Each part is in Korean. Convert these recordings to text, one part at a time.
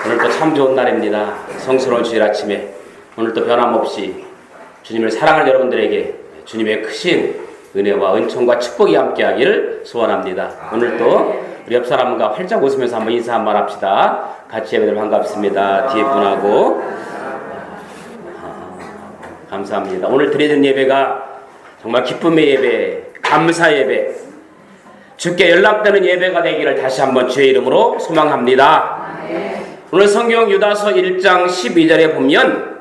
오늘도 참 좋은 날입니다. 성스러운 주일 아침에 오늘도 변함없이 주님을 사랑하는 여러분들에게 주님의 크신 은혜와 은총과 축복이 함께하기를 소원합니다. 오늘도 우리 옆 사람과 활짝 웃으면서 한번 인사 한번 합시다. 같이 예배들 반갑습니다. 뒤에 분하고 감사합니다. 오늘 드리는 예배가 정말 기쁨의 예배, 감사 예배, 주께 연락되는 예배가 되기를 다시 한번 주의 이름으로 소망합니다. 오늘 성경 유다서 1장 12절에 보면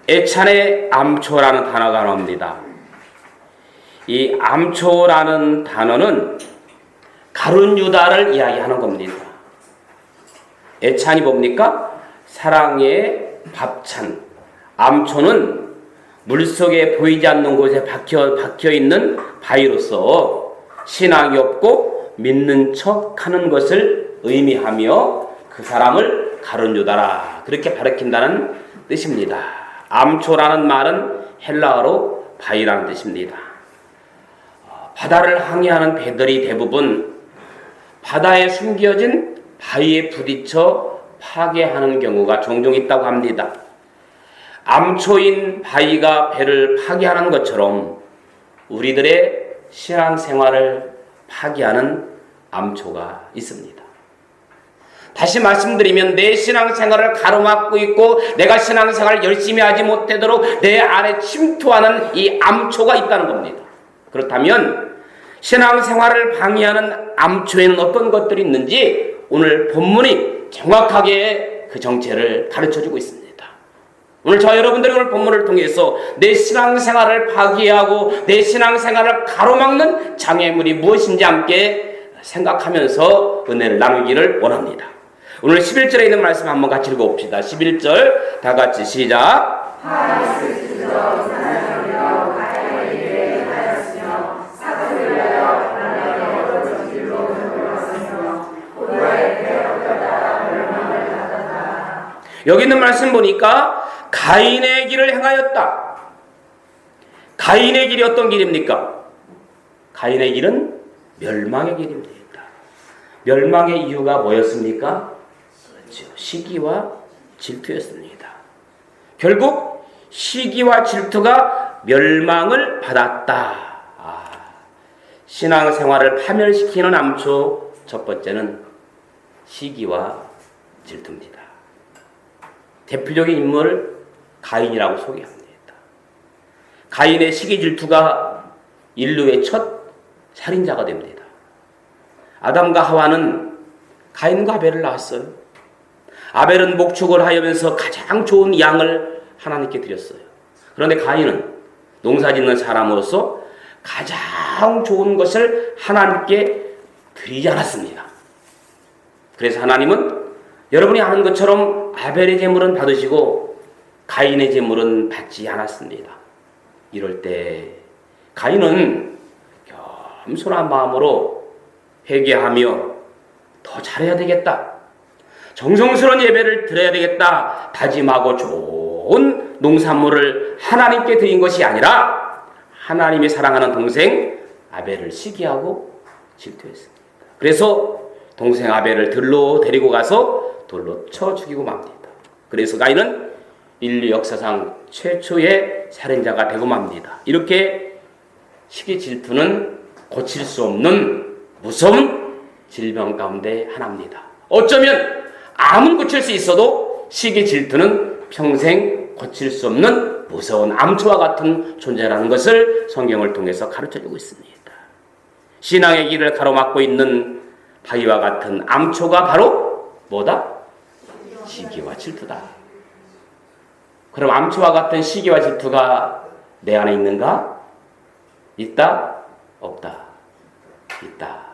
애찬의 암초라는 단어가 나옵니다. 이 암초라는 단어는 가룟 유다를 이야기하는 겁니다. 애찬이 뭡니까? 사랑의 밥찬. 암초는 물속에 보이지 않는 곳에 박혀있는 바위로서 신앙이 없고 믿는 척하는 것을 의미하며 그 사람을 가룟 유다라 그렇게 가리킨다는 뜻입니다. 암초라는 말은 헬라어로 바위라는 뜻입니다. 바다를 항해하는 배들이 대부분 바다에 숨겨진 바위에 부딪혀 파괴하는 경우가 종종 있다고 합니다. 암초인 바위가 배를 파괴하는 것처럼 우리들의 신앙생활을 파괴하는 암초가 있습니다. 다시 말씀드리면 내 신앙생활을 가로막고 있고 내가 신앙생활을 열심히 하지 못하도록 내 안에 침투하는 이 암초가 있다는 겁니다. 그렇다면 신앙생활을 방해하는 암초에는 어떤 것들이 있는지 오늘 본문이 정확하게 그 정체를 가르쳐주고 있습니다. 오늘 저 여러분들이 오늘 본문을 통해서 내 신앙생활을 파괴하고 내 신앙생활을 가로막는 장애물이 무엇인지 함께 생각하면서 은혜를 나누기를 원합니다. 오늘 11절에 있는 말씀 한번 같이 읽어봅시다. 11절 다 같이 시작. 여기 있는 말씀 보니까 가인의 길을 행하였다. 가인의 길이 어떤 길입니까? 가인의 길은 멸망의 길입니다. 멸망의 이유가 뭐였습니까? 그렇죠. 시기와 질투였습니다. 결국 시기와 질투가 멸망을 받았다. 신앙생활을 파멸시키는 암초 첫 번째는 시기와 질투입니다. 대표적인 인물을 가인이라고 소개합니다. 가인의 시기 질투가 인류의 첫 살인자가 됩니다. 아담과 하와는 가인과 아벨을 낳았어요. 아벨은 목축을 하면서 가장 좋은 양을 하나님께 드렸어요. 그런데 가인은 농사짓는 사람으로서 가장 좋은 것을 하나님께 드리지 않았습니다. 그래서 하나님은 여러분이 아는 것처럼 아벨의 제물은 받으시고 가인의 제물은 받지 않았습니다. 이럴 때 가인은 겸손한 마음으로 회개하며 더 잘해야 되겠다. 정성스러운 예배를 드려야 되겠다. 다짐하고 좋은 농산물을 하나님께 드린 것이 아니라 하나님이 사랑하는 동생 아벨을 시기하고 질투했습니다. 그래서 동생 아벨을 들로 데리고 가서 돌로 쳐 죽이고 맙니다. 그래서 가인은 인류 역사상 최초의 살인자가 되고 맙니다. 이렇게 시기 질투는 고칠 수 없는 무서운 질병 가운데 하나입니다. 어쩌면 암은 고칠 수 있어도 시기 질투는 평생 고칠 수 없는 무서운 암초와 같은 존재라는 것을 성경을 통해서 가르쳐주고 있습니다. 신앙의 길을 가로막고 있는 바위와 같은 암초가 바로 뭐다? 시기와 질투다. 그럼 암초와 같은 시기와 질투가 내 안에 있는가? 있다? 없다? 있다.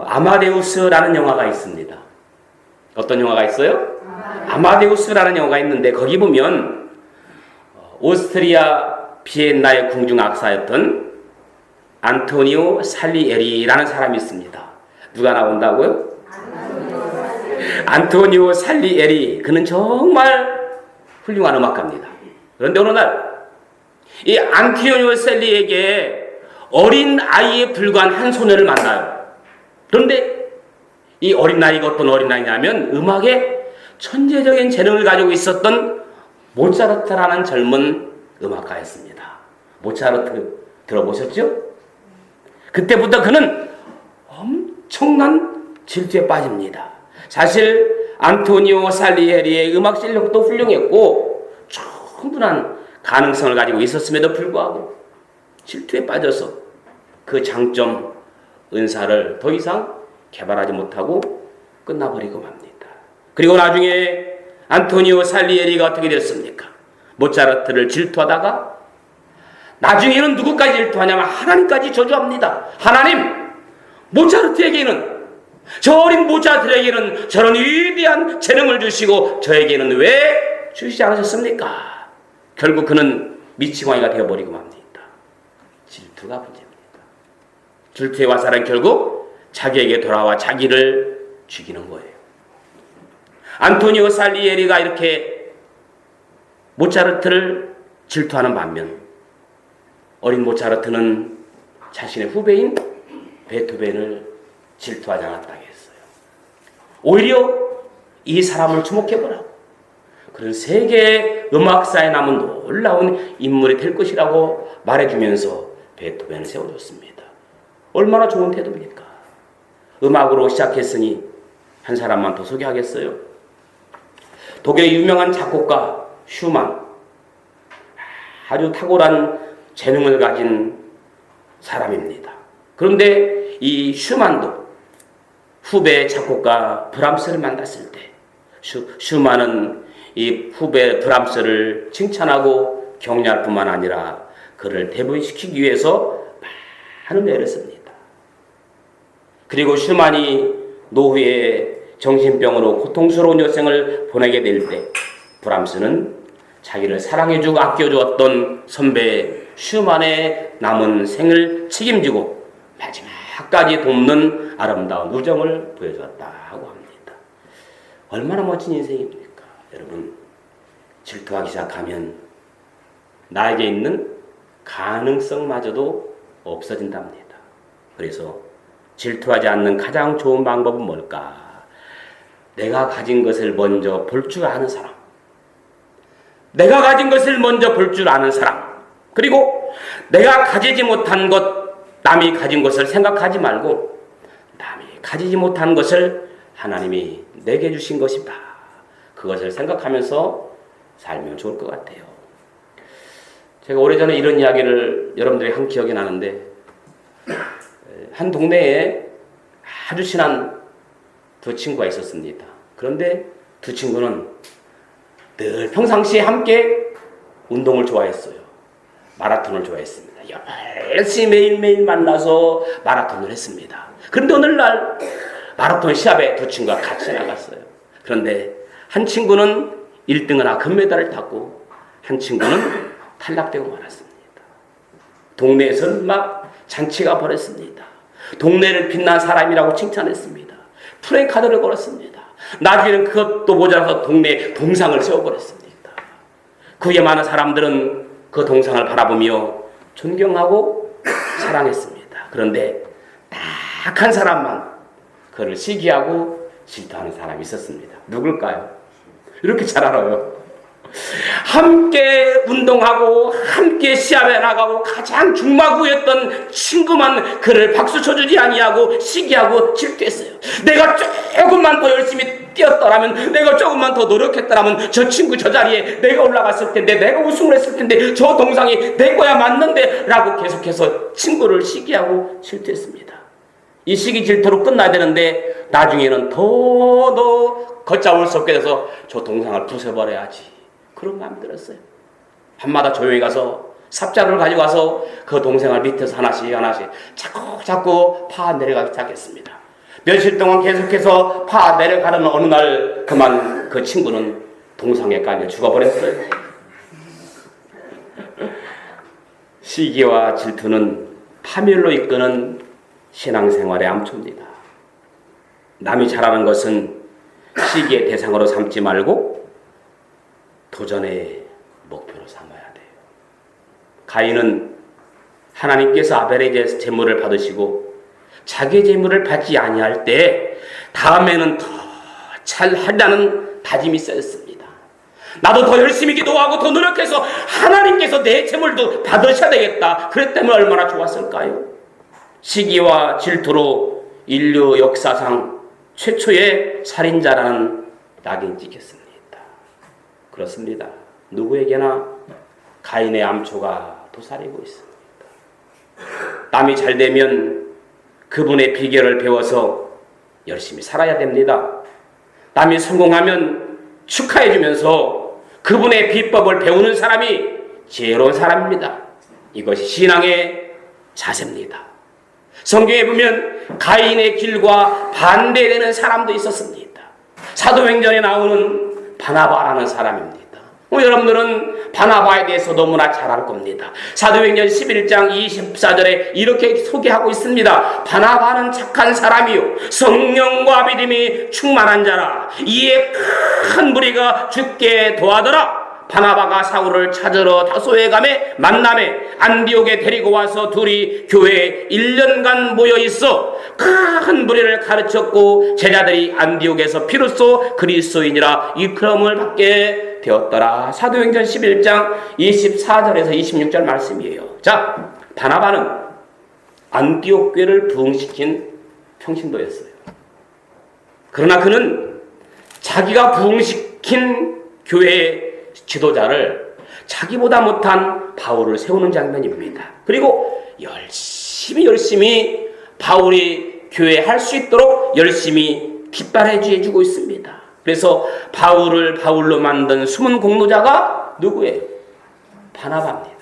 아마데우스라는 영화가 있습니다. 어떤 영화가 있어요? 아마데우스라는 영화가 있는데 거기 보면 오스트리아 비엔나의 궁중악사였던 안토니오 살리에리라는 사람이 있습니다. 누가 나온다고요? 안토니오 살리에리. 그는 정말 훌륭한 음악가입니다. 그런데 어느 날 이 안토니오 살리에게 어린 아이에 불과한 한 소년을 만나요. 그런데 이 어린 나이가 어떤 어린 나이냐면 음악에 천재적인 재능을 가지고 있었던 모차르트라는 젊은 음악가였습니다. 모차르트 들어보셨죠? 그때부터 그는 엄청난 질투에 빠집니다. 사실 안토니오 살리에리의 음악 실력도 훌륭했고 충분한 가능성을 가지고 있었음에도 불구하고 질투에 빠져서 그 장점 은사를 더 이상 개발하지 못하고 끝나버리고 맙니다. 그리고 나중에 안토니오 살리에리가 어떻게 됐습니까? 모차르트를 질투하다가 나중에는 누구까지 질투하냐면 하나님까지 저주합니다. 하나님, 모차르트에게는, 저 어린 모차르트에게는 저런 위대한 재능을 주시고 저에게는 왜 주시지 않으셨습니까? 결국 그는 미치광이가 되어버리고 맙니다. 질투가 문제입니다. 질투의 화살은 결국 자기에게 돌아와 자기를 죽이는 거예요. 안토니오 살리에리가 이렇게 모차르트를 질투하는 반면 어린 모차르트는 자신의 후배인 베토벤을 질투하지 않았다고 했어요. 오히려 이 사람을 주목해보라고, 그런 세계 음악사에 남은 놀라운 인물이 될 것이라고 말해주면서 베토벤을 세워줬습니다. 얼마나 좋은 태도입니까? 음악으로 시작했으니 한 사람만 더 소개하겠어요. 독일의 유명한 작곡가 슈만, 아주 탁월한 재능을 가진 사람입니다. 그런데 이 슈만도 후배 작곡가 브람스를 만났을 때 슈만은 이 후배 브람스를 칭찬하고 격려할 뿐만 아니라 그를 대부시키기 위해서 많은 애를 씁니다. 그리고 슈만이 노후에 정신병으로 고통스러운 여생을 보내게 될 때 브람스는 자기를 사랑해주고 아껴주었던 선배 슈만의 남은 생을 책임지고 마지막까지 돕는 아름다운 우정을 보여주었다고 합니다. 얼마나 멋진 인생입니까? 여러분, 질투하기 시작하면 나에게 있는 가능성마저도 없어진답니다. 그래서 질투하지 않는 가장 좋은 방법은 뭘까? 내가 가진 것을 먼저 볼 줄 아는 사람, 내가 가진 것을 먼저 볼 줄 아는 사람, 그리고 내가 가지지 못한 것, 남이 가진 것을 생각하지 말고 남이 가지지 못한 것을 하나님이 내게 주신 것이다, 그것을 생각하면서 살면 좋을 것 같아요. 제가 오래전에 이런 이야기를 여러분들이 한 기억이 나는데, 한 동네에 아주 친한 두 친구가 있었습니다. 그런데 두 친구는 늘 평상시에 함께 운동을 좋아했어요. 마라톤을 좋아했습니다. 열심히 매일매일 만나서 마라톤을 했습니다. 그런데 어느 날 마라톤 시합에 두 친구가 같이 나갔어요. 그런데 한 친구는 1등을 하고 금메달을 탔고 한 친구는 탈락되고 말았습니다. 동네에서는 막 잔치가 벌었습니다. 동네를 빛난 사람이라고 칭찬했습니다. 프랭카드를 걸었습니다. 나중에는 그것도 모자라서 동네에 동상을 세워버렸습니다. 그에 많은 사람들은 그 동상을 바라보며 존경하고 사랑했습니다. 그런데 딱 한 사람만 그를 시기하고 질투하는 사람이 있었습니다. 누굴까요? 이렇게 잘 알아요. 함께 운동하고 함께 시합에 나가고 가장 중마구였던 친구만 그를 박수 쳐주지 아니하고 시기하고 질투했어요. 내가 조금만 더 열심히 뛰었더라면, 내가 조금만 더 노력했더라면 저 친구 저 자리에 내가 올라갔을 텐데, 내가 우승을 했을 텐데, 저 동상이 내 거야 맞는데 라고 계속해서 친구를 시기하고 질투했습니다. 이 시기 질투로 끝나야 되는데 나중에는 더 걷잡을 수 없게 돼서 저 동상을 부숴버려야지, 그런 마음이 들었어요. 밤마다 조용히 가서 삽자루를 가지고 와서 그 동상을 밑에서 하나씩 자꾸 파 내려가기 시작했습니다. 며칠 동안 계속해서 파 내려가는 어느 날 그만 그 친구는 동상에 깔려 죽어버렸어요. 시기와 질투는 파멸로 이끄는 신앙생활의 암초입니다. 남이 잘하는 것은 시기의 대상으로 삼지 말고 도전의 목표로 삼아야 돼요. 가인은 하나님께서 아벨에게 제물을 받으시고 자기의 제물을 받지 아니할 때 다음에는 더 잘하려는 다짐이 쌓였습니다. 나도 더 열심히 기도하고 더 노력해서 하나님께서 내 재물도 받으셔야 되겠다. 그랬다면 얼마나 좋았을까요? 시기와 질투로 인류 역사상 최초의 살인자라는 낙인 찍혔습니다. 그렇습니다. 누구에게나 가인의 암초가 도사리고 있습니다. 남이 잘 되면 그분의 비결을 배워서 열심히 살아야 됩니다. 남이 성공하면 축하해주면서 그분의 비법을 배우는 사람이 지혜로운 사람입니다. 이것이 신앙의 자세입니다. 성경에 보면 가인의 길과 반대되는 사람도 있었습니다. 사도행전에 나오는 바나바라는 사람입니다. 여러분들은 바나바에 대해서 너무나 잘 알 겁니다. 사도행전 11장 24절에 이렇게 소개하고 있습니다. 바나바는 착한 사람이요 성령과 믿음이 충만한 자라. 이에 큰 무리가 죽게 도하더라. 바나바가 사울을 찾으러 다소에 가매 만남에 안디옥에 데리고 와서 둘이 교회에 1년간 모여 있어 큰 무리를 가르쳤고 제자들이 안디옥에서 비로소 그리스도인이라 이름을 받게 되었더라. 사도행전 11장 24절에서 26절 말씀이에요. 자, 바나바는 안디옥 교회를 부흥시킨 평신도였어요. 그러나 그는 자기가 부흥시킨 교회의 지도자를 자기보다 못한 바울을 세우는 장면입니다. 그리고 열심히 바울이 교회에 할 수 있도록 열심히 뒷바라지 해주고 있습니다. 그래서 바울을 바울로 만든 숨은 공로자가 누구예요? 바나바입니다.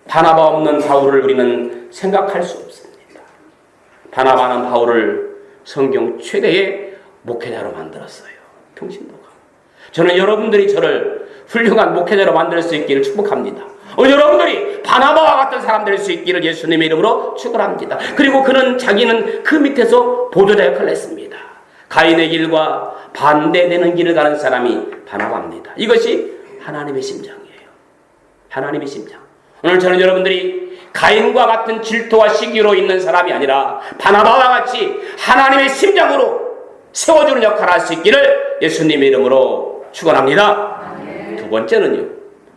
바나바 없는 바울을 우리는 생각할 수 없습니다. 바나바는 바울을 성경 최대의 목회자로 만들었어요. 평신도가. 저는 여러분들이 저를 훌륭한 목회자로 만들 수 있기를 축복합니다. 여러분들이 바나바와 같은 사람 될 수 있기를 예수님의 이름으로 축원합니다. 그리고 자기는 그 밑에서 보조자 역할을 했습니다. 가인의 길과 반대되는 길을 가는 사람이 바나바입니다. 이것이 하나님의 심정이에요. 하나님의 심정. 오늘 저는 여러분들이 가인과 같은 질투와 시기로 있는 사람이 아니라 바나바와 같이 하나님의 심정으로 세워주는 역할을 할 수 있기를 예수님의 이름으로 축원합니다. 두 번째는요,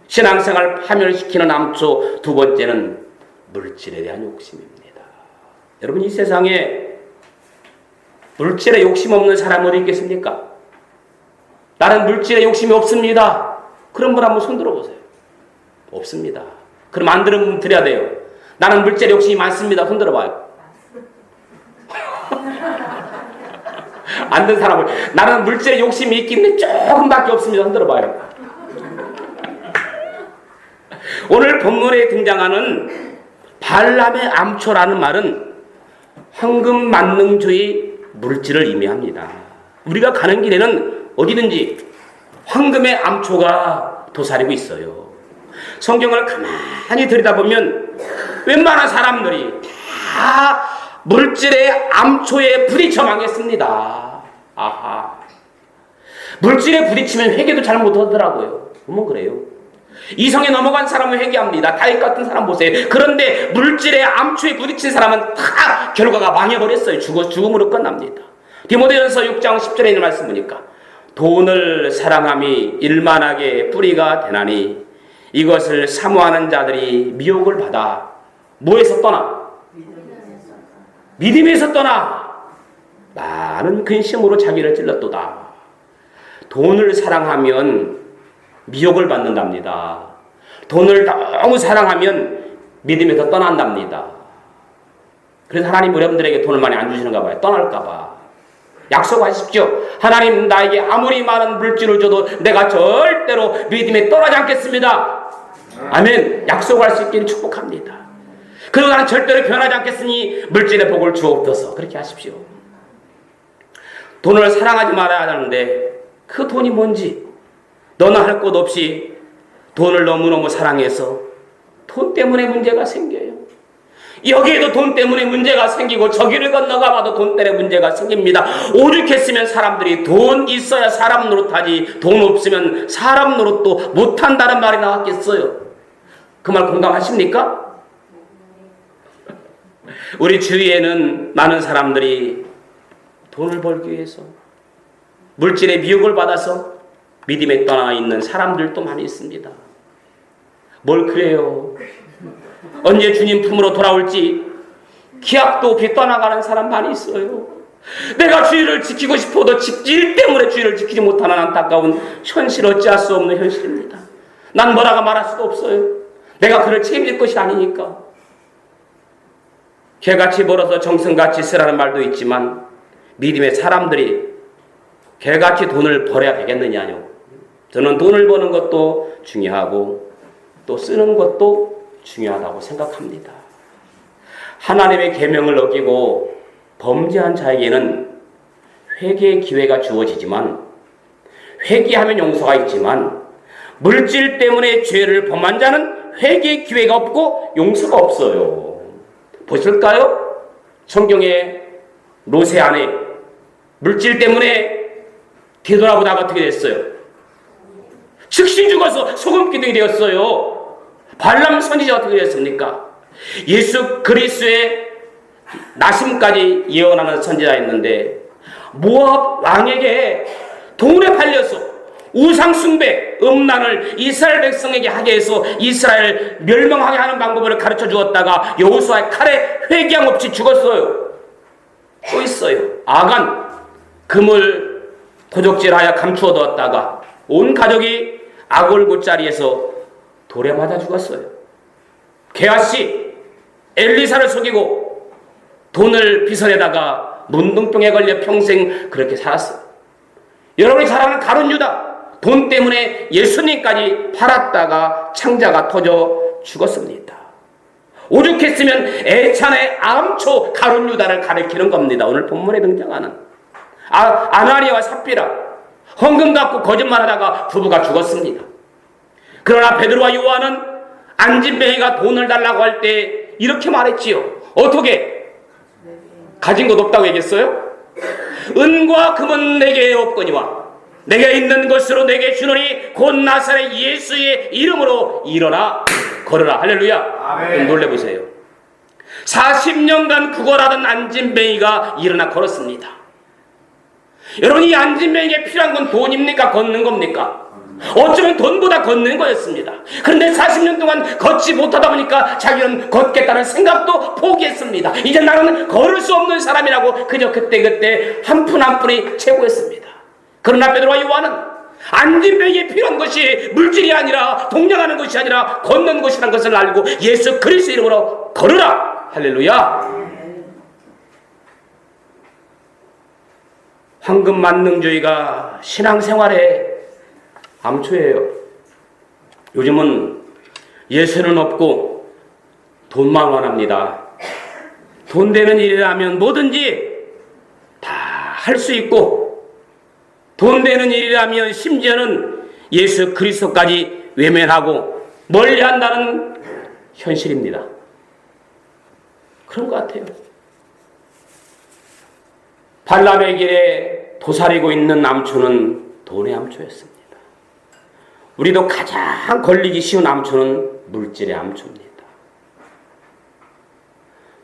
신앙생활 파멸시키는 암초. 두 번째는 물질에 대한 욕심입니다. 여러분, 이 세상에 물질에 욕심 없는 사람 어디 있겠습니까? 나는 물질에 욕심이 없습니다. 그런 분 한번 손 들어보세요. 없습니다. 그럼 안 들은 분 드려야 돼요. 나는 물질에 욕심이 많습니다. 손 들어봐요. 안 든 사람을 나는 물질에 욕심이 있긴 조금밖에 없습니다. 손 들어봐요. 오늘 본문에 등장하는 발람의 암초라는 말은 황금 만능주의 물질을 의미합니다. 우리가 가는 길에는 어디든지 황금의 암초가 도사리고 있어요. 성경을 가만히 들여다보면 웬만한 사람들이 다 물질의 암초에 부딪혀 망했습니다. 아하. 물질에 부딪히면 회개도 잘 못하더라고요. 어머, 그래요. 이성에 넘어간 사람은 회개합니다. 다윗 같은 사람 보세요. 그런데 물질의 암초에 부딪힌 사람은 다 결과가 망해버렸어요. 죽음으로 끝납니다. 디모데전서 6장 10절에 있는 말씀 보니까 돈을 사랑함이 일만하게 뿌리가 되나니 이것을 사모하는 자들이 미혹을 받아 뭐에서 떠나? 믿음에서 떠나 많은 근심으로 자기를 찔렀도다. 돈을 사랑하면 미혹을 받는답니다. 돈을 너무 사랑하면 믿음에서 떠난답니다. 그래서 하나님 여러분들에게 돈을 많이 안 주시는가 봐요. 떠날까 봐. 약속하십시오. 하나님, 나에게 아무리 많은 물질을 줘도 내가 절대로 믿음에 떠나지 않겠습니다. 아멘. 약속할 수 있기를 축복합니다. 그리고 나는 절대로 변하지 않겠으니 물질의 복을 주옵소서. 그렇게 하십시오. 돈을 사랑하지 말아야 하는데 그 돈이 뭔지 너나 할 것 없이 돈을 너무너무 사랑해서 돈 때문에 문제가 생겨요. 여기에도 돈 때문에 문제가 생기고 저기를 건너가 봐도 돈 때문에 문제가 생깁니다. 오죽했으면 사람들이 돈 있어야 사람 노릇하지 돈 없으면 사람 노릇도 못한다는 말이 나왔겠어요. 그 말 공감하십니까? 우리 주위에는 많은 사람들이 돈을 벌기 위해서 물질의 미혹을 받아서 믿음에 떠나 있는 사람들도 많이 있습니다. 뭘 그래요? 언제 주님 품으로 돌아올지 기약도 없이 떠나가는 사람 많이 있어요. 내가 주의를 지키고 싶어도 일 때문에 주의를 지키지 못하는 안타까운 현실, 어찌할 수 없는 현실입니다. 난 뭐라고 말할 수도 없어요. 내가 그를 책임질 것이 아니니까. 개같이 벌어서 정성같이 쓰라는 말도 있지만 믿음의 사람들이 개같이 돈을 벌어야 되겠느냐요. 저는 돈을 버는 것도 중요하고 또 쓰는 것도 중요하다고 생각합니다. 하나님의 계명을 어기고 범죄한 자에게는 회개의 기회가 주어지지만 회개하면 용서가 있지만 물질 때문에 죄를 범한 자는 회개의 기회가 없고 용서가 없어요. 보실까요? 성경에 롯의 아내 물질 때문에 뒤돌아보다가 어떻게 됐어요? 즉시 죽어서 소금기둥이 되었어요. 발람 선지자 어떻게 됐습니까? 예수 그리스도의 나심까지 예언하는 선지자였는데 모압 왕에게 돈에 팔려서 우상숭배, 음란을 이스라엘 백성에게 하게 해서 이스라엘 멸망하게 하는 방법을 가르쳐 주었다가 여호수아의 칼에 회개함 없이 죽었어요. 또 있어요. 아간 금을 도적질하여 감추어 두었다가 온 가족이 아골고짜리에서 돌에 맞아 죽었어요. 게하시 엘리사를 속이고 돈을 빚어내다가 문둥병에 걸려 평생 그렇게 살았어요. 여러분이 잘 아는 가룟 유다 돈 때문에 예수님까지 팔았다가 창자가 터져 죽었습니다. 오죽했으면 애찬의 암초 가룟 유다를 가리키는 겁니다. 오늘 본문에 등장하는 아나니아와 삽비라 헌금 갖고 거짓말하다가 부부가 죽었습니다. 그러나 베드로와 요한은 안진뱅이가 돈을 달라고 할 때 이렇게 말했지요. 어떻게? 가진 것 없다고 얘기했어요? 은과 금은 내게 없거니와 내게 있는 것으로 내게 주노니 곧 나사렛 예수의 이름으로 일어나 걸어라. 할렐루야. 놀래보세요. 40년간 구걸하던 안진뱅이가 일어나 걸었습니다. 여러분, 이 안진뱅이에게 필요한 건 돈입니까? 걷는 겁니까? 어쩌면 돈보다 걷는 거였습니다. 그런데 40년 동안 걷지 못하다 보니까 자기는 걷겠다는 생각도 포기했습니다. 이제 나는 걸을 수 없는 사람이라고 그저 그때 한 푼 한 푼이 최고였습니다. 그러나 베드로와 요한은 안진뱅이에 필요한 것이 물질이 아니라 동냥하는 것이 아니라 걷는 것이라는 것을 알고 예수 그리스도 이름으로 걸으라. 할렐루야. 황금만능주의가 신앙생활의 암초예요. 요즘은 예수는 없고 돈만 원합니다. 돈 되는 일이라면 뭐든지 다 할 수 있고 돈 되는 일이라면 심지어는 예수 그리스도까지 외면하고 멀리한다는 현실입니다. 그런 것 같아요. 발람의 길에 도사리고 있는 암초는 돈의 암초였습니다. 우리도 가장 걸리기 쉬운 암초는 물질의 암초입니다.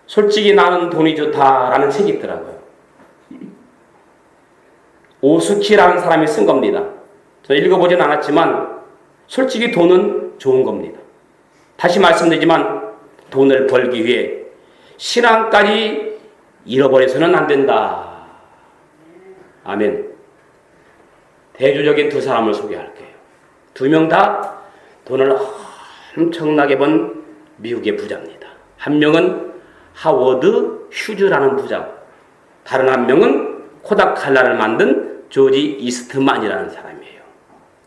솔직히 나는 돈이 좋다라는 책이 있더라고요. 오스키라는 사람이 쓴 겁니다. 저는 읽어보진 않았지만 솔직히 돈은 좋은 겁니다. 다시 말씀드리지만 돈을 벌기 위해 신앙까지 잃어버려서는 안 된다. 아멘. 대조적인 두 사람을 소개할게요. 두 명 다 돈을 엄청나게 번 미국의 부자입니다. 한 명은 하워드 휴즈라는 부자, 다른 한 명은 코닥 칼라를 만든 조지 이스트만이라는 사람이에요.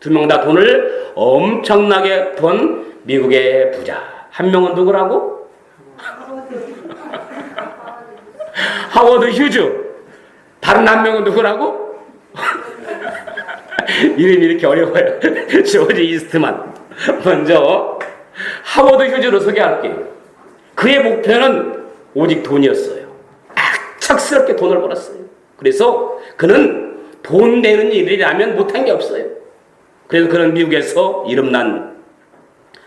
두 명 다 돈을 엄청나게 번 미국의 부자. 한 명은 누구라고? 하워드 휴즈. 다른 한 명은 누구라고? 이름이 이렇게 어려워요. 조지 이스트만. 먼저 하워드 휴즈로 소개할게요. 그의 목표는 오직 돈이었어요. 악착스럽게 돈을 벌었어요. 그래서 그는 돈 되는 일이라면 못한 게 없어요. 그래서 그는 미국에서 이름난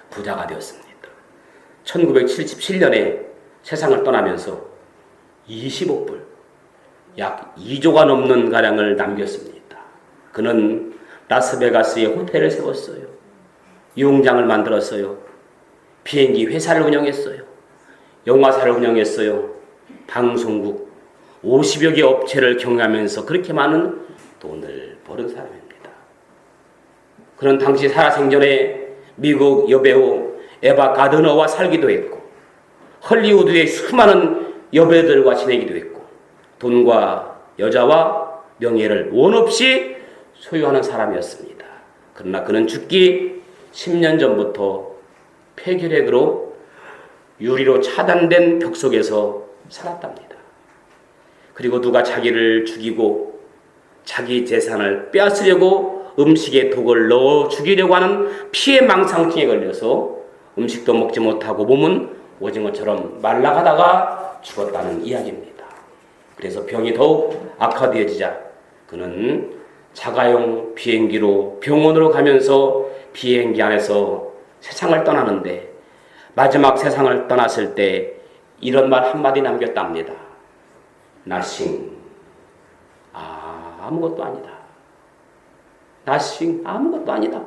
부자가 되었습니다. 1977년에 세상을 떠나면서 20억 불, 약 2조가 넘는 가량을 남겼습니다. 그는 라스베가스에 호텔을 세웠어요. 유흥장을 만들었어요. 비행기 회사를 운영했어요. 영화사를 운영했어요. 방송국 50여 개 업체를 경영하면서 그렇게 많은 돈을 버는 사람입니다. 그는 당시 살아생전에 미국 여배우 에바 가드너와 살기도 했고 헐리우드의 수많은 여배우들과 지내기도 했고 돈과 여자와 명예를 원 없이 소유하는 사람이었습니다. 그러나 그는 죽기 10년 전부터 폐결핵으로 유리로 차단된 벽 속에서 살았답니다. 그리고 누가 자기를 죽이고 자기 재산을 빼앗으려고 음식에 독을 넣어 죽이려고 하는 피해망상증에 걸려서 음식도 먹지 못하고 몸은 오징어처럼 말라가다가 죽었다는 이야기입니다. 그래서 병이 더욱 악화되어지자 그는 자가용 비행기로 병원으로 가면서 비행기 안에서 세상을 떠나는데 마지막 세상을 떠났을 때 이런 말 한마디 남겼답니다. Nothing. 아무것도 아니다. Nothing. 아무것도 아니다.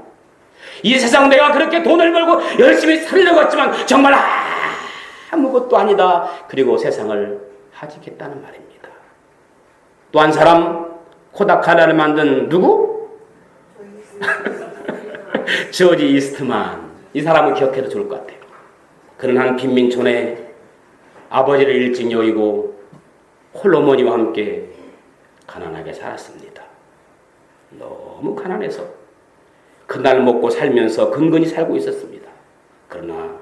이 세상 내가 그렇게 돈을 벌고 열심히 살려고 했지만 정말 아무것도 아니다. 그리고 세상을 하직했다는 말입니다. 또 한 사람 코다카라를 만든 누구? 조지 이스트만. 이 사람을 기억해도 좋을 것 같아요. 그는 한 빈민촌에 아버지를 일찍 여의고 홀어머니와 함께 가난하게 살았습니다. 너무 가난해서 그날 먹고 살면서 근근히 살고 있었습니다. 그러나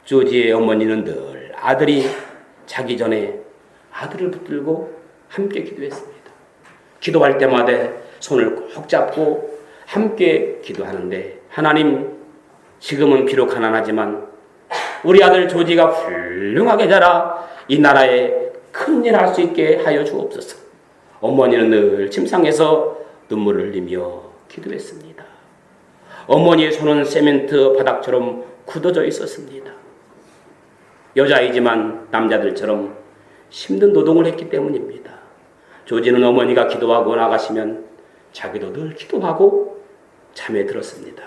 조지의 어머니는 늘 아들이 자기 전에 아들을 붙들고 함께 기도했습니다. 기도할 때마다 손을 꼭 잡고 함께 기도하는데 하나님, 지금은 비록 가난하지만 우리 아들 조지가 훌륭하게 자라 이 나라에 큰일 할 수 있게 하여 주옵소서. 어머니는 늘 침상에서 눈물을 흘리며 기도했습니다. 어머니의 손은 세멘트 바닥처럼 굳어져 있었습니다. 여자이지만 남자들처럼 힘든 노동을 했기 때문입니다. 조지는 어머니가 기도하고 나가시면 자기도 늘 기도하고 잠에 들었습니다.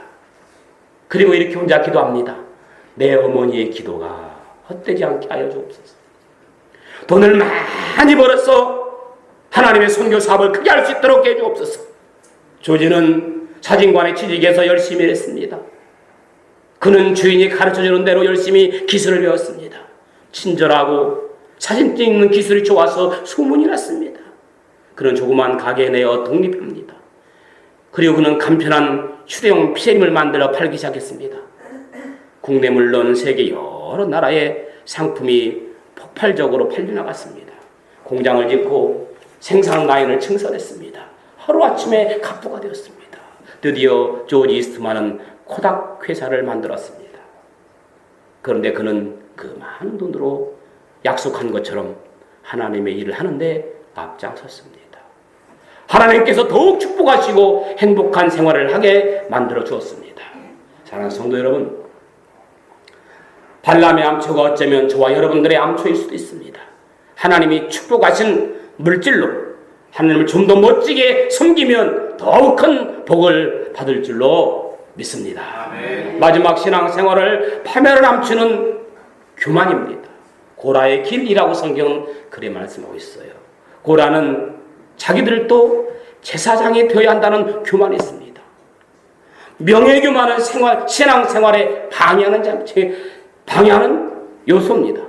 그리고 이렇게 혼자 기도합니다. 내 어머니의 기도가 헛되지 않게 하여 주옵소서. 돈을 많이 벌어서 하나님의 선교 사업을 크게 할 수 있도록 해 주옵소서. 조지는 사진관에 취직해서 열심히 했습니다. 그는 주인이 가르쳐주는 대로 열심히 기술을 배웠습니다. 친절하고 사진 찍는 기술이 좋아서 소문이 났습니다. 그는 조그만 가게에 내어 독립합니다. 그리고 그는 간편한 휴대용 피엠을 만들어 팔기 시작했습니다. 국내 물론 세계 여러 나라에 상품이 폭발적으로 팔려나갔습니다. 공장을 짓고 생산 라인을 증설했습니다. 하루아침에 갑부가 되었습니다. 드디어 조지 이스트만은 코닥 회사를 만들었습니다. 그런데 그는 그 많은 돈으로 약속한 것처럼 하나님의 일을 하는데 앞장섰습니다. 하나님께서 더욱 축복하시고 행복한 생활을 하게 만들어 주었습니다. 사랑하는 성도 여러분, 발람의 암초가 어쩌면 저와 여러분들의 암초일 수도 있습니다. 하나님이 축복하신 물질로 하나님을 좀 더 멋지게 섬기면 더욱 큰 복을 받을 줄로 믿습니다. 아멘. 마지막 신앙생활을 파멸을 암추는 교만입니다. 고라의 길이라고 성경은 그래 말씀하고 있어요. 고라는 자기들도 제사장이 되어야 한다는 교만이 있습니다. 명예교만은 신앙생활에 방해하는 요소입니다.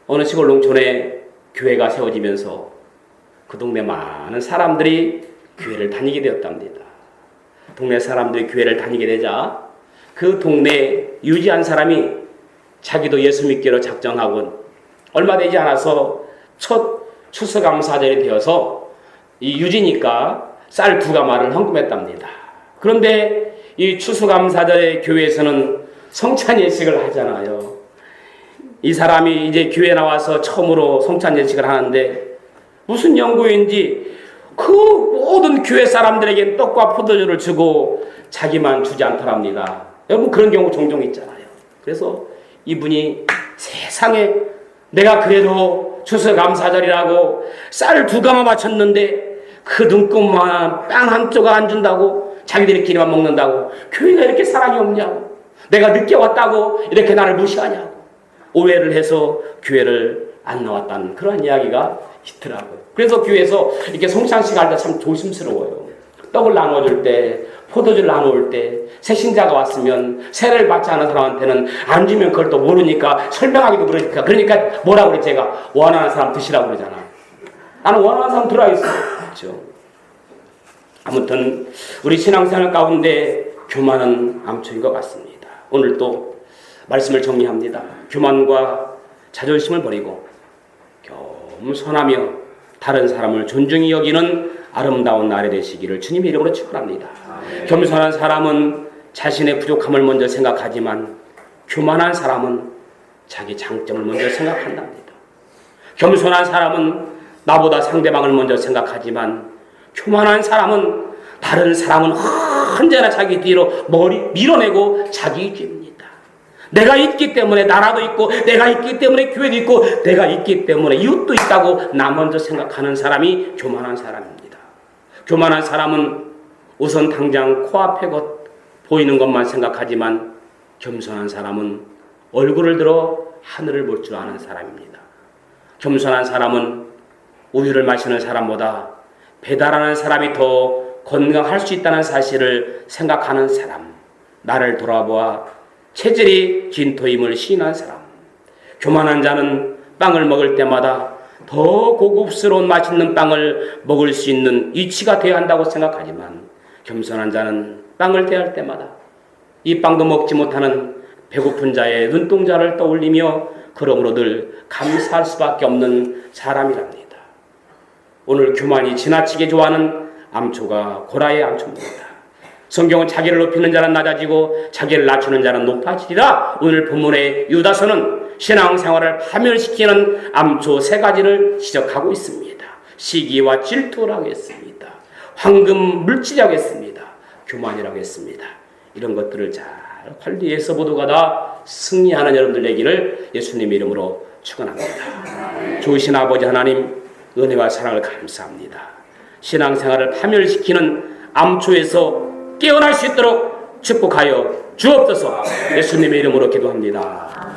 어느 시골 농촌에 교회가 세워지면서 그 동네 많은 사람들이 교회를 다니게 되었답니다. 동네 사람들이 교회를 다니게 되자 그 동네에 유지한 사람이 자기도 예수 믿기로 작정하고 얼마 되지 않아서 첫 추수감사절이 되어서 이 유지니까 쌀 2가마를 헌금했답니다. 그런데 이 추수감사절의 교회에서는 성찬 예식을 하잖아요. 이 사람이 이제 교회 나와서 처음으로 성찬 예식을 하는데 무슨 연고인지 그 모든 교회 사람들에게 떡과 포도주를 주고 자기만 주지 않더랍니다. 여러분 그런 경우 종종 있잖아요. 그래서 이분이 세상에 내가 그래도 추수감사절이라고 쌀 2가마 바쳤는데 그 눈금만 빵 한 조각 안 준다고 자기들끼리만 먹는다고 교회가 이렇게 사랑이 없냐고 내가 늦게 왔다고 이렇게 나를 무시하냐고 오해를 해서 교회를 안 나왔다는 그런 이야기가 있더라고요. 그래서 교회에서 이렇게 성찬식 할 때 참 조심스러워요. 떡을 나눠줄 때, 포도주를 나눠올 때, 새신자가 왔으면 세례를 받지 않은 사람한테는 안 주면 그걸 또 모르니까 설명하기도 그러니까 뭐라고 그래 제가 원하는 사람 드시라고 그러잖아. 나는 원하는 사람 들어야겠어. 그렇죠? 아무튼 우리 신앙생활 가운데 교만은 암초인 것 같습니다. 오늘 또 말씀을 정리합니다. 교만과 자존심을 버리고 겸손하며 다른 사람을 존중히 여기는 아름다운 날이 되시기를 주님의 이름으로 축원합니다. 겸손한 사람은 자신의 부족함을 먼저 생각하지만 교만한 사람은 자기 장점을 먼저 생각한답니다. 겸손한 사람은 나보다 상대방을 먼저 생각하지만 교만한 사람은 다른 사람은 언제나 자기 뒤로 머리 밀어내고 자기 죄입니다. 내가 있기 때문에 나라도 있고 내가 있기 때문에 교회도 있고 내가 있기 때문에 이웃도 있다고 나 먼저 생각하는 사람이 교만한 사람입니다. 교만한 사람은 우선 당장 코앞에 보이는 것만 생각하지만 겸손한 사람은 얼굴을 들어 하늘을 볼 줄 아는 사람입니다. 겸손한 사람은 우유를 마시는 사람보다 배달하는 사람이 더 건강할 수 있다는 사실을 생각하는 사람, 나를 돌아보아 체질이 진토임을 시인한 사람, 교만한 자는 빵을 먹을 때마다 더 고급스러운 맛있는 빵을 먹을 수 있는 위치가 되어야 한다고 생각하지만 겸손한 자는 빵을 대할 때마다 이 빵도 먹지 못하는 배고픈 자의 눈동자를 떠올리며 그러므로 늘 감사할 수밖에 없는 사람이랍니다. 오늘 교만이 지나치게 좋아하는 암초가 고라의 암초입니다. 성경은 자기를 높이는 자는 낮아지고 자기를 낮추는 자는 높아지리라. 오늘 본문의 유다서는 신앙생활을 파멸시키는 암초 3가지를 지적하고 있습니다. 시기와 질투라고 했습니다. 황금 물질이라고 했습니다. 교만이라고 했습니다. 이런 것들을 잘 관리해서 모두가 다 승리하는 여러분들 되기를 예수님의 이름으로 축원합니다. 좋으신 아버지 하나님 은혜와 사랑을 감사합니다. 신앙생활을 파멸시키는 암초에서 깨어날 수 있도록 축복하여 주옵소서. 예수님의 이름으로 기도합니다.